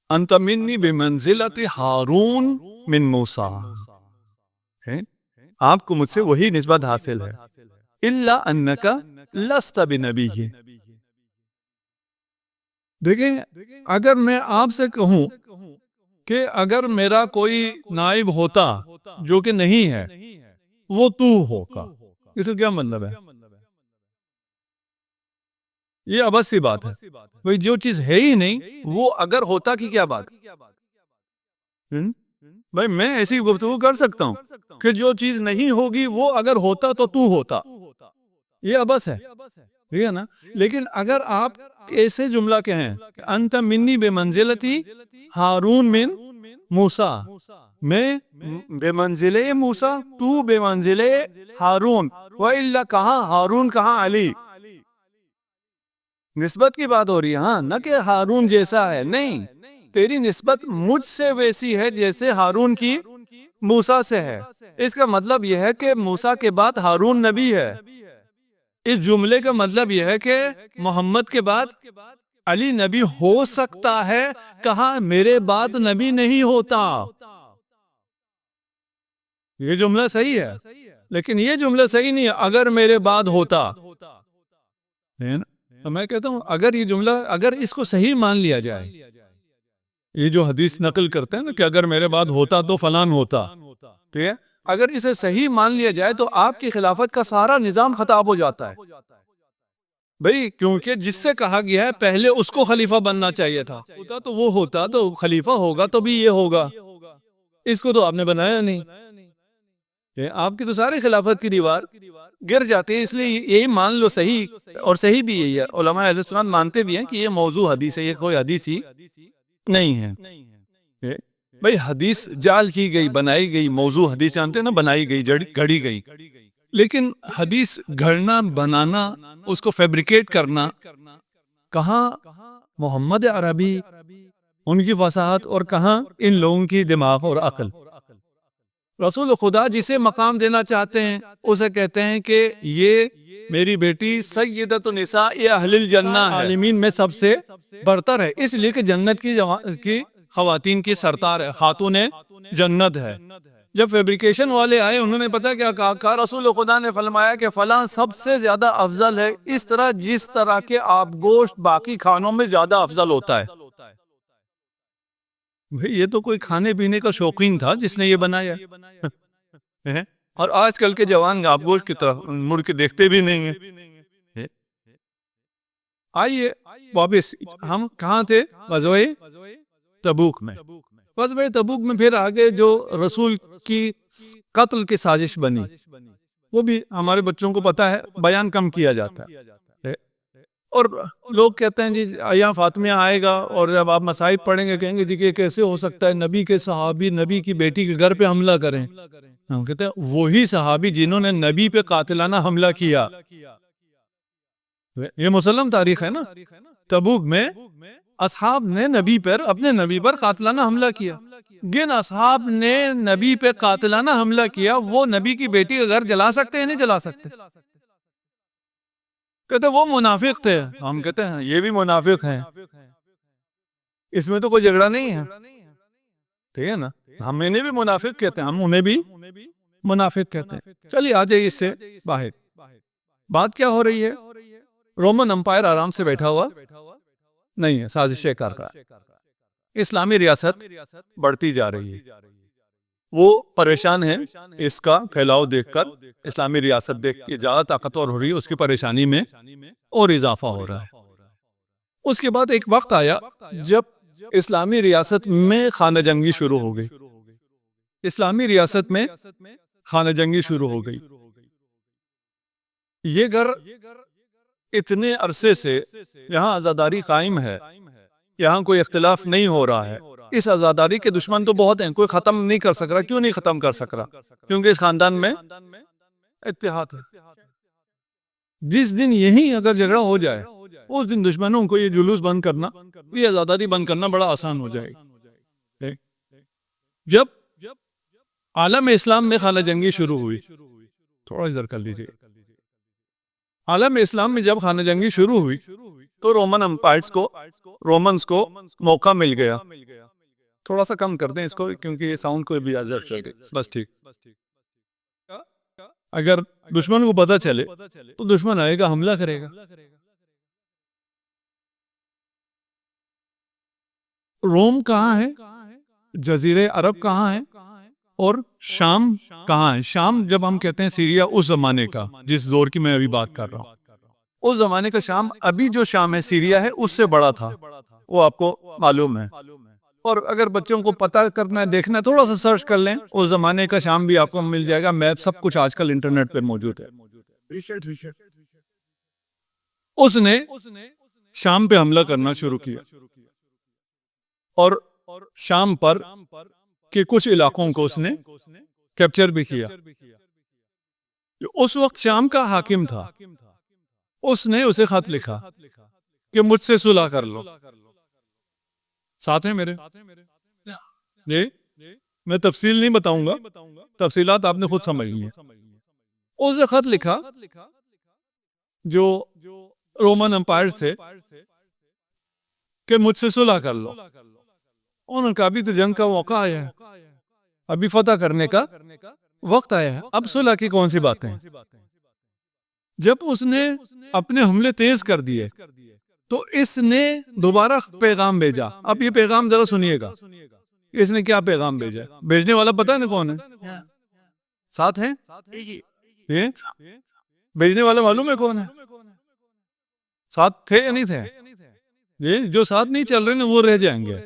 انت منی بمنزلت ہارون من موسیٰ، ہے؟ آپ کو مجھ سے وہی نسبت حاصل ہے، الا انک لست بنبی۔ دیکھیں، اگر میں آپ سے کہوں کہ اگر میرا کوئی نائب ہوتا جو کہ نہیں ہے، وہ تو ہوگا، اس کا کیا مطلب ہے؟ یہ ابس سی بات ہے، بھئی جو چیز ہے ہی نہیں وہ اگر ہوتا کی کیا بات؟ بھئی میں ایسی گفتگو کر سکتا ہوں کہ جو چیز نہیں ہوگی وہ اگر ہوتا تو ہوتا، یہ ابس ہے، ٹھیک ہے نا؟ لیکن اگر آپ ایسے جملہ کہیں انت منی بے منزلتی ہارون من موسیٰ، میں بے منزلے موسیٰ، تو بے منزلے ہارون، وَإِلَّا کہاں ہارون کہاں علی، نسبت کی بات ہو رہی ہے، ہاں، نہ کہ ہارون جیسا ہے، نہیں، تیری نسبت مجھ سے ویسی ہے جیسے ہارون کی موسیٰ سے ہے۔ اس کا مطلب یہ ہے کہ موسیٰ کے بعد ہارون نبی ہے۔ اس جملے کا مطلب یہ ہے کہ محمد کے بعد علی نبی ہو سکتا ہے، کہاں میرے بعد نبی نہیں ہوتا۔ یہ جملہ صحیح ہے، لیکن یہ جملہ صحیح نہیں ہے اگر میرے بعد ہوتا، تو میں کہتا ہوں اگر یہ جملہ، اگر اس کو صحیح مان لیا جائے، یہ جو حدیث نقل کرتے ہیں نا کہ اگر میرے بعد ہوتا تو فلان ہوتا، ٹھیک ہے، اگر اسے صحیح مان لیا جائے تو آپ کی خلافت کا سارا نظام خطاب ہو جاتا ہے۔ بھئی کیونکہ جس سے کہا گیا ہے پہلے اس کو خلیفہ بننا چاہیے تھا، ہوتا تو وہ ہوتا تو خلیفہ ہوگا تو بھی یہ ہوگا، اس کو تو آپ نے بنایا نہیں، آپ کی تو سارے خلافت کی دیوار گر جاتی ہے۔ اس لیے یہی مان لو صحیح، اور صحیح بھی یہی ہے، علماء اہل سنت مانتے بھی ہیں کہ یہ موضوع حدیث ہے، یہ کوئی حدیث ہی نہیں ہے۔ بھئی حدیث جعل کی گئی، بنائی گئی، موضوع حدیث جانتے ہیں نا، بنائی گئی، گھڑی گئی، لیکن حدیث گھڑنا، بنانا، اس کو فیبریکیٹ کرنا، کہاں محمد عربی، ان کی فصاحت، اور کہاں ان لوگوں کی دماغ اور عقل۔ رسول خدا جسے مقام دینا چاہتے ہیں اسے کہتے ہیں کہ یہ میری بیٹی سیدۃ النساء اہل الجنہ ہے، عالمین میں سب سے برتر ہے، اس لیے کہ جنت کی خواتین کی سرتار ہے، خاتون جنت ہے۔ جب فیبریکیشن والے آئے انہوں نے پتہ کیا کہا، رسول خدا نے فرمایا کہ فلاں سب سے زیادہ افضل ہے، اس طرح جس طرح کے آپ گوشت باقی کھانوں میں زیادہ افضل ہوتا ہے۔ بھئی یہ تو کوئی کھانے پینے کا شوقین تھا جس نے یہ بنایا، اور آج کل کے جوان آپ گوشت کی طرف مڑ کے دیکھتے بھی نہیں ہیں۔ آئیے واپس، ہم کہاں تھے؟ غزوہ تبوک میں۔ غزوہ تبوک میں پھر آگے جو رسول کی قتل کی سازش بنی، وہ بھی ہمارے بچوں کو پتہ ہے، بیان کم کیا جاتا ہے، اور لوگ کہتے ہیں جی ایام فاطمیہ آئے گا، اور جب آپ مصائب پڑھیں گے کہیں گے جی کہ کیسے ہو سکتا ہے نبی کے صحابی نبی کی بیٹی کے گھر پہ حملہ کریں؟ ہم کہتے ہیں وہی صحابی جنہوں نے نبی پہ قاتلانہ حملہ کیا، یہ مسلم تاریخ ہے نا، تبوک میں اصحاب نے نبی پر، اپنے نبی پر قاتلانہ حملہ کیا۔ جن اصحاب نے نبی پہ قاتلانہ حملہ کیا وہ نبی کی بیٹی کا گھر جلا سکتے ہیں نہیں جلا سکتے؟ کہتے وہ منافق تھے، ہم کہتے ہیں یہ بھی منافق ہیں، اس میں تو کوئی جھگڑا نہیں ہے، ٹھیک ہے نا، ہم انہیں بھی منافق کہتے ہیں، ہم انہیں بھی منافق کہتے ہیں۔ چلیے آ جائیے اس سے باہر، بات کیا ہو رہی ہے؟ رومن امپائر آرام سے بیٹھا ہوا نہیں ہے، سازشیں کر رہا ہے، اسلامی ریاست بڑھتی جا رہی ہے، وہ پریشان ہیں اس کا پھیلاؤ دیکھ کر، اسلامی ریاست دیکھ کے زیادہ طاقتور ہو رہی ہے، اس کی پریشانی میں اور اضافہ ہو رہا ہے۔ اس کے بعد ایک وقت آیا جب اسلامی ریاست میں خانہ جنگی شروع ہو گئی، اسلامی ریاست میں خانہ جنگی شروع ہو گئی۔ یہ گھر اتنے عرصے سے یہاں عزاداری قائم ہے، یہاں کوئی اختلاف نہیں ہو رہا ہے، اس عزاداری کے دشمن تو بہت ہیں، کوئی ختم نہیں کر سک رہا۔ کیوں نہیں ختم کر سک رہا؟ کیونکہ اس خاندان میں اتحاد ہے۔ جس دن یہی اگر جھگڑا ہو جائے اس دن دشمنوں کو یہ جلوس بند کرنا، یہ عزاداری بند کرنا بڑا آسان ہو جائے گا۔ جب عالم اسلام میں خانہ جنگی شروع ہوئی، تھوڑا ادھر کر لیجیے، عالم اسلام میں جب خانہ جنگی شروع ہوئی تو رومنز کو موقع مل گیا. تھوڑا سا کم کر دیں اس کو کیونکہ یہ ساؤنڈ کو بھی آزاد کر دیں. بس ٹھیک. اگر دشمن کو پتہ چلے تو دشمن آئے گا، حملہ کرے گا. روم کہاں ہے؟ جزیرے عرب کہاں ہے؟ اور شام کہاں ہے؟ شام جب ہم کہتے ہیں سیریا، اس زمانے کا جس دور کی میں ابھی بات کر رہا ہوں، اس زمانے کا شام، ابھی جو شام ہے سیریا ہے، اس سے بڑا تھا. وہ آپ کو معلوم ہے. اور اگر بچوں کو پتہ کرنا ہے، دیکھنا ہے، تھوڑا سا سرچ کر لیں، اس زمانے کا شام بھی آپ کو مل جائے گا. میپ سب کچھ آج کل انٹرنیٹ پہ موجود ہے. اس نے شام پہ حملہ کرنا شروع کیا اور شام پر کے کچھ علاقوں کو اس نے کیپچر بھی کیا. جو اس وقت شام کا حاکم تھا، اس نے اسے خط لکھا کہ مجھ سے صلح کر لو. ساتھ ہیں میرے؟ جی میں تفصیل نہیں بتاؤں گا، تفصیلات آپ نے خود سمجھنی ہے. اسے خط لکھا جو رومن امپائر سے کہ مجھ سے صلح کر لو. انہوں نے کہا ابھی تو جنگ کا موقع آیا ہے، ابھی فتح کرنے کا وقت آیا ہے، اب صلح کی کون سی باتیں. جب اس نے اپنے حملے تیز کر دیے تو اس نے دوبارہ پیغام بھیجا. اب یہ پیغام ذرا سنیے گا. اس نے کیا پیغام بھیجا؟ بھیجنے والا پتہ ہے نا کون ہے؟ ساتھ ہیں؟ بھیجنے والا معلوم ہے کون ہے؟ ساتھ تھے یا نہیں تھے؟ جو ساتھ نہیں چل رہے نا وہ رہ جائیں گے.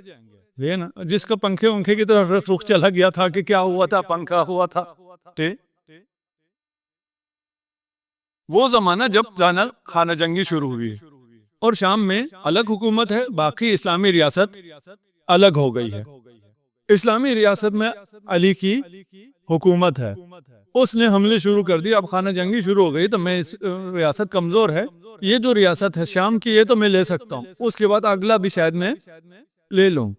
یہ نا جس کا پنکھے کی طرف رخ چلا گیا تھا کہ کیا ہوا تھا، پنکھا ہوا تھا. وہ زمانہ جب جانا خانہ جنگی شروع ہوئی اور شام میں الگ حکومت ہے، باقی اسلامی ریاست الگ ہو گئی ہے. اسلامی ریاست میں علی کی حکومت ہے. اس نے حملے شروع کر دی. اب خانہ جنگی شروع ہو گئی تو میں اس ریاست کمزور ہے، یہ جو ریاست ہے شام کی یہ تو میں لے سکتا ہوں، اس کے بعد اگلا بھی شاید میں لے لوں.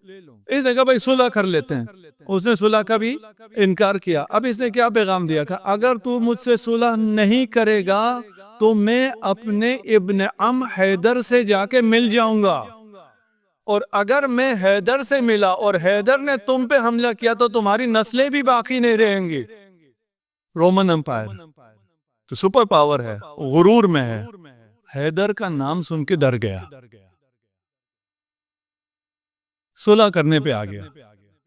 اس نے کہا بھائی صلح کر لیتے ہیں. اس نے صلح کا بھی انکار کیا. اب اس نے کیا پیغام دیا کہ اگر تو مجھ سے صلح نہیں کرے گا تو میں اپنے ابن عم حیدر سے جا کے مل جاؤں گا، اور اگر میں حیدر سے ملا اور حیدر نے تم پہ حملہ کیا تو تمہاری نسلیں بھی باقی نہیں رہیں گی. رومن امپائر تو سپر پاور ہے، غرور میں ہے. حیدر کا نام سن کے ڈر گیا، صلح کرنے پہ آ گیا.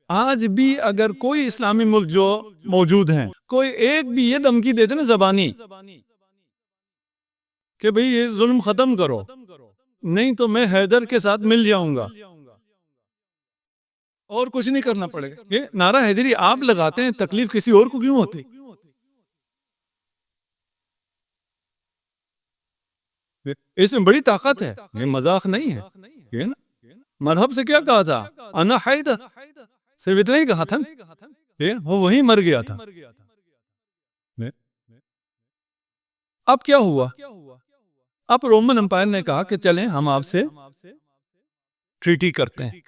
آج بھی اگر کوئی اسلامی ملک جو موجود ہیں، کوئی ایک بھی یہ دھمکی دیتے نا زبانی کہ بھئی یہ ظلم ختم کرو، نہیں تو میں حیدر کے ساتھ مل جاؤں گا اور کچھ نہیں کرنا پڑے گا. یہ نعرہ حیدری آپ لگاتے ہیں، تکلیف کسی اور کو کیوں ہوتی؟ اس میں بڑی طاقت ہے، یہ مذاق نہیں ہے. یہ نا مرحب سے کیا کہا تھا؟ انا حیدر، صرف اتنا ہی کہا تھا. وہ وہیں مر گیا تھا. اب کیا ہوا؟ اب رومن امپائر نے کہا کہ چلیں ہم آپ سے ٹریٹی کرتے ہیں.